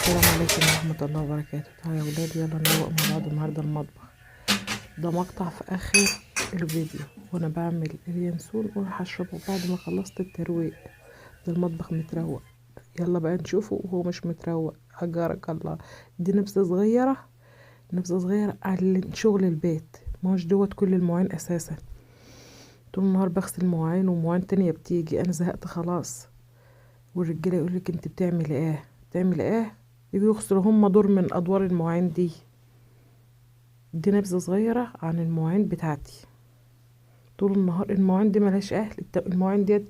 السلام عليكم ورحمة الله وبركاته. تعالوا يا ولاد يلا نروق مع بعض النهاردة المطبخ. ده مقطع في آخر الفيديو وانا بعمل اليانسون وراح اشربه بعد ما خلصت الترويق. ده المطبخ متروق، يلا بقى نشوفه وهو مش متروق. أجارك الله. دي نبذة صغيرة، نبذة صغيرة عن شغل البيت. ماهوش دوت كل المواعين اساسا. طول النهار بغسل مواعين ومواعين تانية بتيجي، انا زهقت خلاص. والرجاله يقولك انت بتعمل ايه بتعمل ايه، يجوا يغسلوا هم دور من ادوار المواعين دي. دي نبذة صغيرة عن المواعين بتاعتي. طول النهار المواعين دي ملهاش اهل. المواعين ديت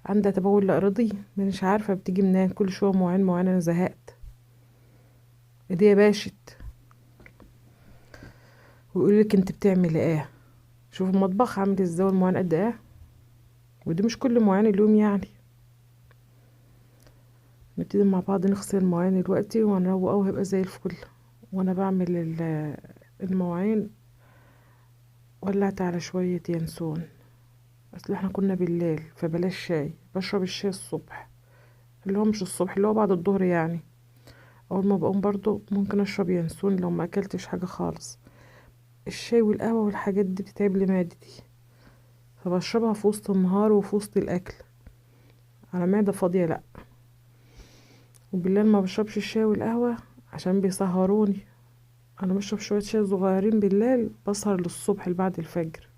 عندها تبول لا ارادي، مش عارفة بتيجي منين، كل شوية مواعين مواعين، انا زهقت. ايديا باشت ويقولك انت بتعمل ايه. شوف المطبخ عامل ازاي والمواعين قد ايه، ودي مش كل مواعين اليوم يعني. نبتدي مع بعض نغسل المواعين دلوقتي ونروقه وهيبقى زي الفل. وانا بعمل المواعين ولعت على شوية ينسون. اصل احنا كنا بالليل فبلاش شاي، بشرب الشاي الصبح، اللي هو مش الصبح، اللي هو بعد الظهر يعني. اول ما بقوم برضو ممكن اشرب ينسون لو ما اكلتش حاجة خالص. الشاي والقهوة والحاجات دي بتتعب لي معدتي، فبشربها في وسط النهار وفي وسط الاكل. على معدة فاضية لا. وبالليل ما بشربش الشاي والقهوة عشان بيسهروني. انا بشرب شوية شاي صغيرين بالليل، بسهر للصبح بعد الفجر.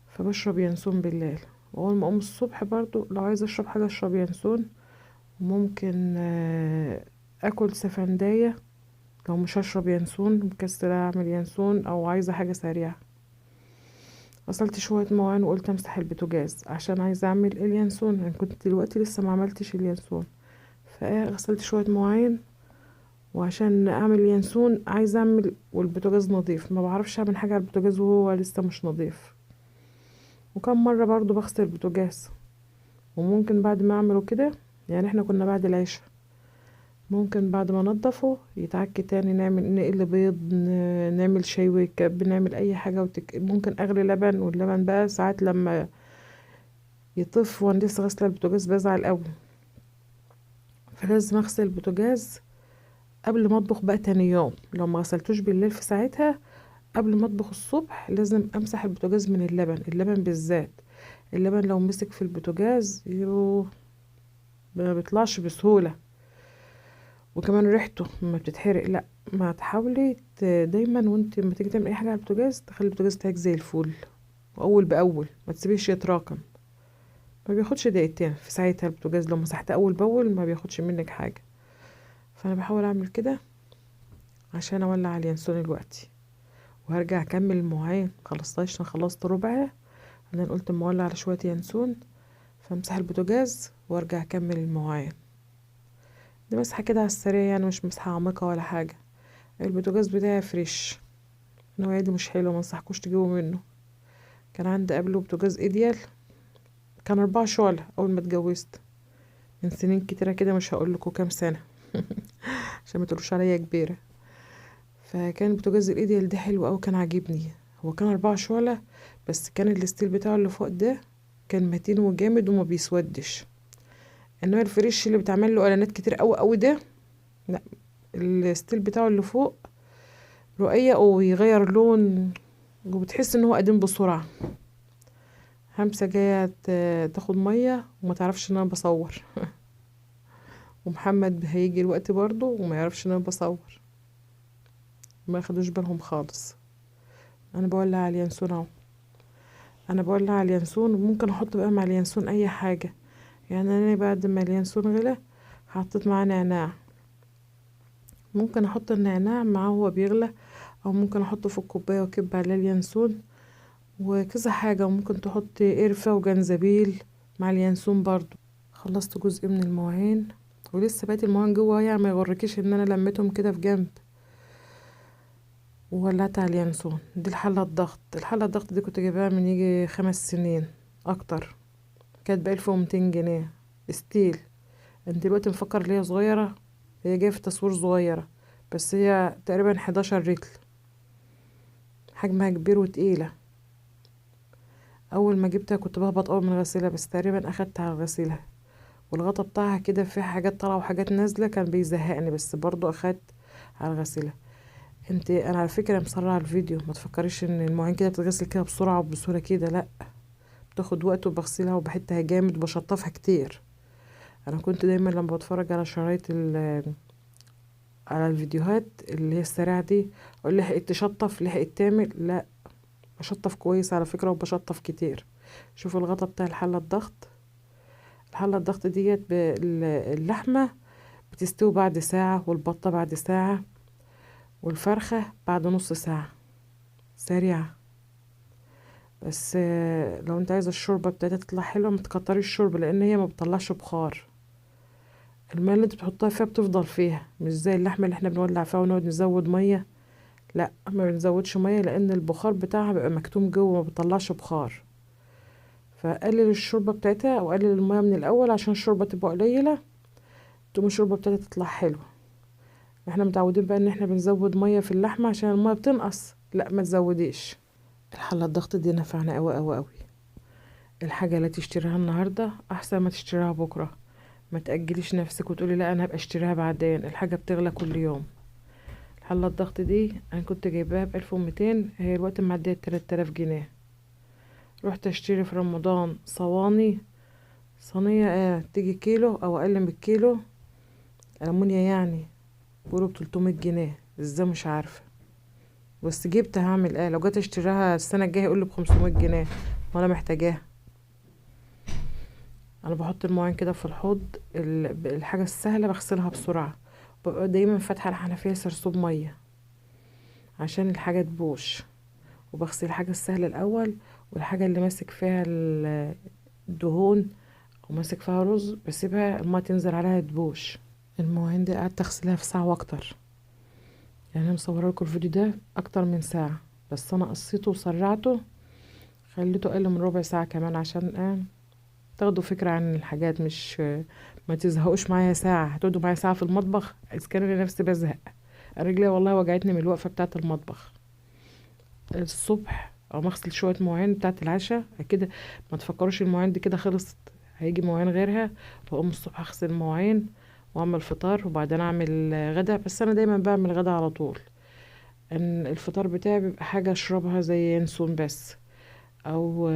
فبشرب ينسون بالليل، واول ما اقوم الصبح برضو لو عايزه اشرب حاجه اشرب ينسون. وممكن اكل سفندية لو مش هشرب ينسون، مكسله اعمل ينسون او عايزه حاجه سريعه. غسلت شويه مواعين وقلت امسح البوتاجاز عشان عايزه اعمل اليانسون. انا كنت دلوقتي لسه ما عملتش اليانسون، فغسلت شويه مواعين وعشان اعمل ينسون عايزه اعمل والبوتاجاز نظيف. ما بعرفش اعمل حاجه على البوتاجاز وهو لسه مش نظيف. وكم مره برضو بغسل البوتاجاز. وممكن بعد ما اعمله كده، يعني احنا كنا بعد العشاء، ممكن بعد ما نضفه يتعكي تاني نعمل نقل بيض، نعمل شاي وكب، نعمل اي حاجة ممكن اغلي لبن. واللبن بقى ساعات لما يطف وانا لسه غاسله البوتاجاز بزعل قوي. فلازم اغسل البوتاجاز قبل ما اطبخ بقى تاني يوم. لو ما غسلتوش بالليل في ساعتها قبل ما اطبخ الصبح لازم امسح البوتاجاز من اللبن بالذات. اللبن لو مسك في البوتاجاز ما بيطلعش بسهولة. وكمان ريحته ما بتتحرق لا. ما تحاولي دايما وانت لما تيجي تعمل اي حاجه على البوتاجاز تخلي البوتاجاز بتاعك زي الفل، واول باول ما تسيبيش يتراكم. ما بياخدش دقيقتين في ساعتها البوتاجاز لو مسحته اول باول ما بياخدش منك حاجه. فانا بحاول اعمل كده عشان اولع على اليانسون دلوقتي. وهرجع اكمل المواعين. خلصتهاش، انا خلصت ربعها. انا قلت اما اولع على شويه ينسون فامسح البوتاجاز وارجع اكمل المواعين. دي مسحه كده على السريع يعني، مش مسحه عميقه ولا حاجه. البوتاجاز بتاعي فريش، النوعية دي مش حلوة، منصحكوش تجيبوا منه. كان عندي قبله بوتاجاز ايديال، كان 4 شعلة اول ما اتجوزت من سنين كتيرة كده، مش هقولكوا كام سنة عشان ما تقولوش عليا كبيرة. فكان بوتاجاز الايديال ده حلو اوي، كان عاجبني. هو كان 4 شعلة بس كان الستيل بتاعه اللي فوق ده كان متين وجامد وما بيسودش. انما الفريش اللي بتعمل له اعلانات كتير اوي اوي ده لا، الستيل بتاعه اللي فوق رقيق ويغير لون وبتحس ان هو قديم بسرعة. همسة جاية تاخد مية وما تعرفش ان انا بصور ومحمد هيجي الوقت برضو وما يعرفش ان انا بصور، ما ياخدوش بالهم خالص. انا بولع على اليانسون اهو. انا بولع على اليانسون وممكن احط بقى مع اليانسون اي حاجة. يعني انا بعد ما اليانسون غلى حطيت معاه نعناع. ممكن احط النعناع معاه وهو بيغلى، او ممكن احطه في الكوباية واكب عليه اليانسون وكذا حاجة. وممكن تحط قرفة وجنزبيل مع اليانسون برضو. خلصت جزء من المواعين ولسه بقيت المواعين جوه، يعني ما يغركيش ان انا لميتهم كده في جنب. وولعت على اليانسون. دي الحلة الضغط دي كنت جايباها من يجي 5 سنين اكتر، كانت ب1200 جنيه ستيل. انت دلوقتي مفكر ليها صغيرة، هي جاية في تصوير صغيرة بس هي تقريبا 11 رتل. حجمها كبير وتقيلة. اول ما جبتها كنت بهبط اول من الغسيلة بس تقريبا اخدت على الغسيلة والغطا بتاعها كده فيه حاجات طالعه وحاجات نازله، كان بيزهقني، بس برضو اخدت على الغسيله. انا على فكره مسرعه الفيديو، ما تفكريش ان المواعين كده بتتغسل كده بسرعه وبسهوله كده، لا، بتاخد وقت، وبغسلها وبحطها جامد وبشطفها كتير. انا كنت دايما لما بتفرج على شرايط على الفيديوهات اللي هي السريعه دي، اقول لحقت تشطف لحقت تعمل، لا، بشطف كويس على فكره وبشطف كتير. شوفوا الغطا بتاع الحله الضغط ديت اللحمه بتستوي بعد ساعه، والبطه بعد ساعه، والفرخه بعد نص ساعه، سريعه. بس لو انت عايزه الشوربه بتاعتها تطلع حلوه، ما تكتريش الشوربه، لان هي ما بتطلعش بخار. الميه اللي انت بتحطها فيها بتفضل فيها، مش زي اللحمه اللي احنا بنولع فيها ونقعد نزود ميه. لا، ما بنزودش ميه، لان البخار بتاعها بيبقى مكتوم جوه، ما بيطلعش بخار. فقلل الشوربه بتاعتها او قلل الميه من الاول عشان الشوربه تبقى قليله، تقوم الشوربه بتاعتها تطلع حلوه. احنا متعودين بقى ان احنا بنزود ميه في اللحمه عشان الميه بتنقص، لا، ما تزوديش. الحله الضغط دي نفعنا قوي قوي قوي. الحاجه اللي تشتريها النهارده احسن ما تشتريها بكره. ما تأجليش نفسك وتقولي لا انا هبقى اشتريها بعدين، الحاجه بتغلى كل يوم. الحله الضغط دي انا كنت جايباها ب1200، هي الوقت معديه 3000 جنيه. رحت اشتري في رمضان صواني، صينيه تيجي كيلو او اقل من الكيلو، ألمونيا يعني، بيقولوا ب300 جنيه، ازاي مش عارفه. بس جبت، هعمل لو جيت اشتريها السنه الجايه يقولي ب500 جنيه، وانا محتاجاها. انا بحط المواعين كده في الحوض، الحاجه السهله بغسلها بسرعه. ببقى دايما فاتحه الحنفيه سرسوب ميه عشان الحاجه تبوش، وبغسل الحاجه السهله الاول، والحاجه اللي ماسك فيها الدهون او ماسك فيها رز بسيبها الميه تنزل عليها تبوش. المواعين دي قعدت اغسلها في ساعه واكتر، يعني انا مصوره لكم الفيديو ده اكتر من ساعه، بس انا قصيته وسرعته، خليته اقل من ربع ساعه كمان، عشان تاخدوا فكره عن الحاجات، مش ما تزهقوش معايا ساعه، هتقعدوا معايا ساعه في المطبخ، اذا كان انا نفسي بزهق. رجلي والله وجعتني من الوقفه بتاعه المطبخ الصبح، او مغسل شويه مواعين بتاعه العشاء كده. ما تفكروش المواعين دي كده خلصت، هيجي مواعين غيرها، واقوم الصبح اغسل مواعين واعمل فطار، وبعدين اعمل غدا. بس انا دايما بعمل غدا على طول، ان الفطار بتاعي بيبقى حاجه اشربها زي ينسون بس، او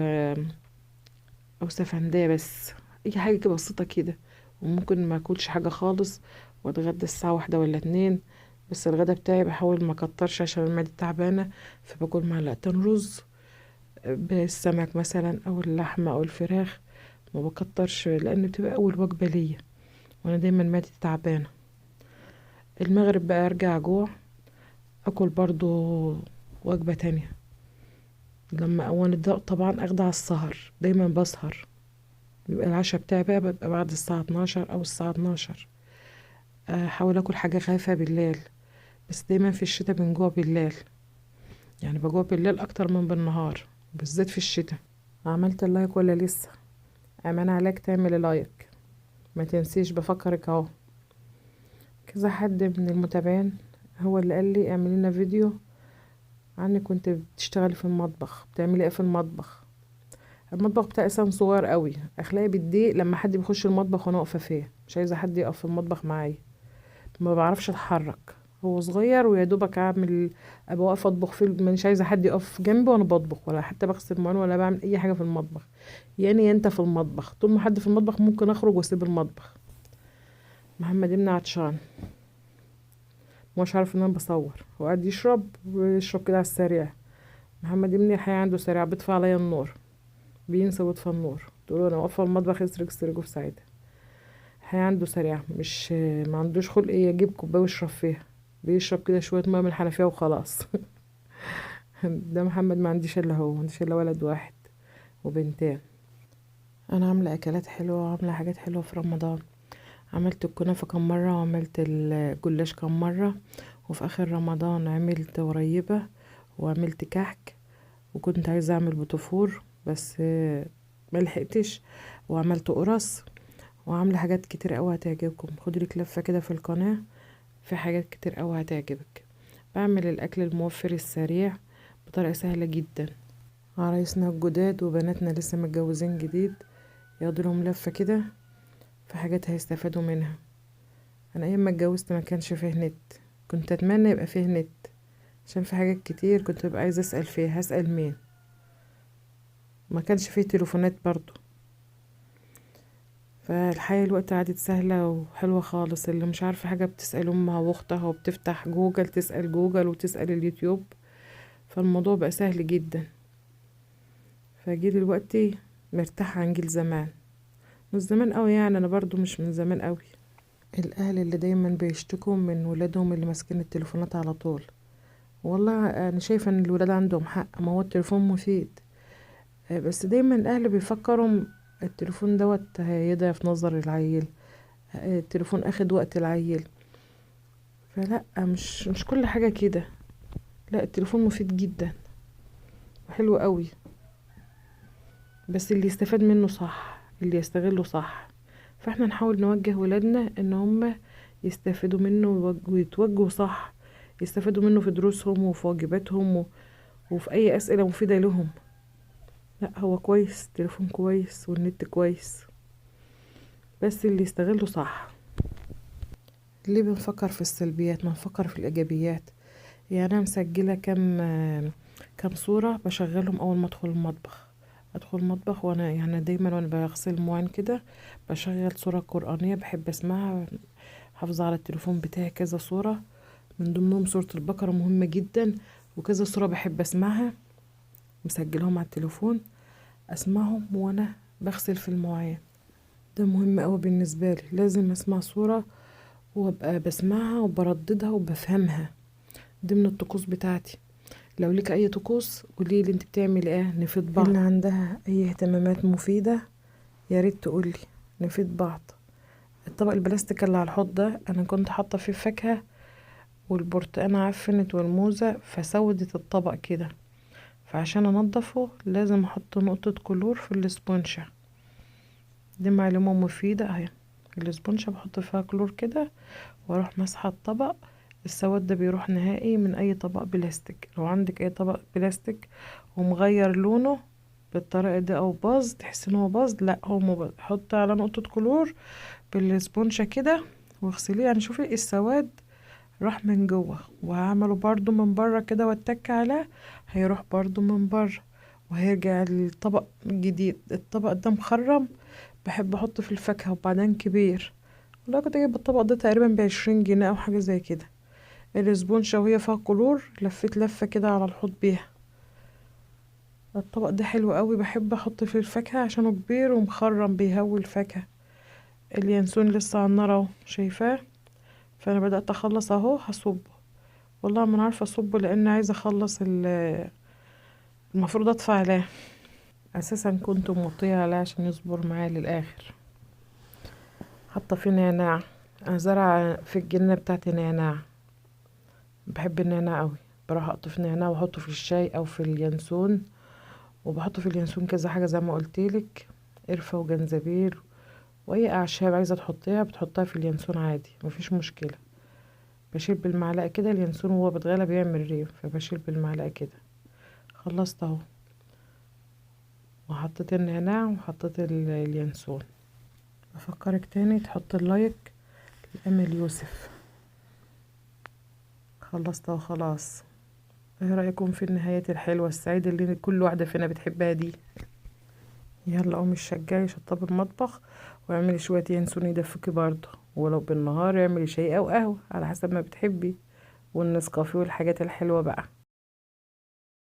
او سفندية بس، اي حاجه كده بسيطه كده. وممكن ما اكلش حاجه خالص، واتغدى الساعه 1 ولا 2. بس الغدا بتاعي بحاول ما اكترش عشان المعده تعبانه، فباكل معلقتين رز بالسمك مثلا او اللحمه او الفراخ، ما بكترش لان بتبقى اول وجبه ليا، وانا دايما معدتي تعبانه. المغرب بقى ارجع جوع، اكل برضو وجبه تانية. لما اوان ده طبعا اخد على السهر، دايما بسهر، بيبقى العشاء بتاعي بقى بيبقى بعد الساعة 12 أو الساعة 12. أحاول أكل حاجة خفيفة بالليل، بس دايما في الشتاء بنجوع بالليل، يعني بجوع بالليل أكتر من بالنهار، بالذات في الشتاء. عملت اللايك ولا لسه؟ أمان عليك تعمل لايك، ما تنسيش، بفكرك اهو. كذا حد من المتابعين هو اللي قال لي اعملي لنا فيديو عنك كنت بتشتغلي في المطبخ، بتعملي ايه في المطبخ. المطبخ بتاعي سام صغير قوي، اخلاقي بتضيق لما حد بيخش المطبخ وانا واقفه فيه، مش عايزه حد يقف في المطبخ معايا، ما بعرفش اتحرك، هو صغير ويا دوبك اعمل، ابقى واقفه اطبخ فيه، مش عايزه حد يقف جنبي وانا بطبخ، ولا حتى بغسل مواعين ولا بعمل اي حاجه في المطبخ. يعني انت في المطبخ، طول ما حد في المطبخ ممكن اخرج واسيب المطبخ. محمد ابني عطشان، مش عارف ان انا بصور، وقعد يشرب ويشرب كده على السريع. محمد ابني الحقيقه عنده سريع، بيطفى عليا النور، بينسى ويطفى النور، تقول انا واقفه في المطبخ يسرق في ساعتها. الحقيقه عنده سريع، مش ما عندوش خلق يجيب كوبايه ويشرب فيها، بيشرب كده شويه ميه من الحنفيه وخلاص. ده محمد، ما عنديش الا هو، ما عنديش الا ولد واحد وبنتين. انا عامله اكلات حلوه وعامله حاجات حلوه في رمضان. عملت الكنافه كم مره، وعملت الجلاش كم مره، وفي اخر رمضان عملت وريبه، وعملت كحك، وكنت عايزه اعمل بوتفور بس ملحقتش، وعملت قرص، وعامله حاجات كتير قوي هتعجبكم. خدلك لفه كده في القناه، في حاجات كتير قوي هتعجبك. بعمل الاكل الموفر السريع بطريقه سهله جدا. عرايسنا الجداد وبناتنا لسه متجوزين جديد، ياخدوا لهم لفه كده في حاجات هيستفادوا منها. انا ايام ما اتجوزت ما كانش فيه نت، كنت اتمنى يبقى فيه نت، عشان في حاجات كتير كنت ببقى عايزه اسال فيها. هسال مين؟ ما كانش فيه تليفونات برضو. فالحياه الوقت عادت سهله وحلوه خالص. اللي مش عارفه حاجه بتسال امها واختها، وبتفتح جوجل تسال جوجل وتسال اليوتيوب. فالموضوع بقى سهل جدا. فجيل دلوقتي مرتاح عن جيل زمان. مش زمان قوي يعني، انا برضو مش من زمان قوي. الاهل اللي دايما بيشتكوا من ولادهم اللي ماسكين التليفونات على طول. والله انا شايفه ان الولاد عندهم حق، ما هو التليفون مفيد. بس دايما الاهل بيفكروا التليفون دوت هيضيع في نظر العيل، التليفون اخد وقت العيل. فلا، مش كل حاجه كده. لا، التليفون مفيد جدا وحلو قوي، بس اللي يستفاد منه صح، اللي يستغله صح. فاحنا نحاول نوجه ولادنا ان هم يستفيدوا منه ويتوجهوا صح، يستفادوا منه في دروسهم وفي واجباتهم وفي اي اسئلة مفيدة لهم. لا، هو كويس، التليفون كويس والنت كويس، بس اللي يستغله صح. ليه بنفكر في السلبيات؟ ما نفكر في الايجابيات. يعني انا مسجلة كم صورة بشغلهم اول ما ادخل المطبخ. ادخل المطبخ وانا يعني دايما وانا بغسل المواعين كده بشغل صورة قرآنية بحب اسمعها. حافظة على التليفون بتاعي كذا صورة، من ضمنهم سورة البقرة مهمة جدا، وكذا صورة بحب اسمعها مسجلهم على التليفون، اسمعهم وانا بغسل في المواعين. ده مهم اوي بالنسبة لي، لازم اسمع صورة وابقى بسمعها وبرددها وبفهمها. دي من الطقوس بتاعتي. لو ليك اي طقوس قوليلي انت بتعمل ايه، نفيد بعض. اللي عندها اي اهتمامات مفيدة يا ريت تقولي، نفيد بعض. الطبق البلاستيك اللي على الحوض ده انا كنت حاطه فيه فاكهه، والبرتقانه عفنت والموزه فسودت الطبق كده. فعشان انضفه لازم احط نقطه كلور في الاسبونشة. دي معلومه مفيده اهي. الاسبونشة بحط فيها كلور كده واروح مسحه الطبق. السواد ده بيروح نهائي من اي طبق بلاستيك. لو عندك اي طبق بلاستيك ومغير لونه بالطريقه دي او باظ، تحس ان هو باظ، لا هو مباظ، حط على نقطه كلور بالسبونشة كده واغسليه. يعني شوفي السواد راح من جوه، وهعمله برضو من بره كده واتك عليه، هيروح برضو من بره وهيرجع الطبق جديد. الطبق ده مخرم، بحب احط في الفاكهة وبعدين كبير. والله كنت جايب الطبق ده تقريبا ب20 جنيه او حاجة زي كده. الاسبونشة وهي فيها كلور لفيت لفة كده على الحوض بيها. الطبق ده حلو قوي، بحب احط فيه الفاكهة عشانه كبير ومخرم بيهوي الفاكهة. اليانسون لسه على النار اهو، شايفاه؟ فانا بدأت اخلص اهو هصبه. والله ما أنا عارفة اصبه لان عايزة اخلص المفروض اطفي عليه. اساسا كنت موطيه عليه عشان يصبر معايا للاخر. حاطه فيه نعناع، انا زرع في الجنينه بتاعتي نعناع، بحب النعناع قوي. بروح اقطف نعناع واحطه في الشاي او في اليانسون، وبحط في اليانسون كذا حاجه زي ما قلتلك، قرفه وجنزبيل واي اعشاب عايزه تحطيها بتحطها في اليانسون عادي، مفيش مشكله. بشيل بالمعلقه كده اليانسون وهو بيتغلى بيعمل ريم، فبشيل بالمعلقه كده. خلصت اهو، وحطيت النعناع وحطيت اليانسون. افكرك تاني تحط اللايك لأمل يوسف. خلصت وخلاص. ايه رأيكم في النهايات الحلوة السعيدة اللي كل واحدة فينا بتحبها دي؟ يلا قومي الشجعي شطبي المطبخ واعملي شوية ينسون يدفوكي برضه، ولو بالنهار اعملي شاي او قهوة على حسب ما بتحبي، والنسكافيه والحاجات الحلوة بقى.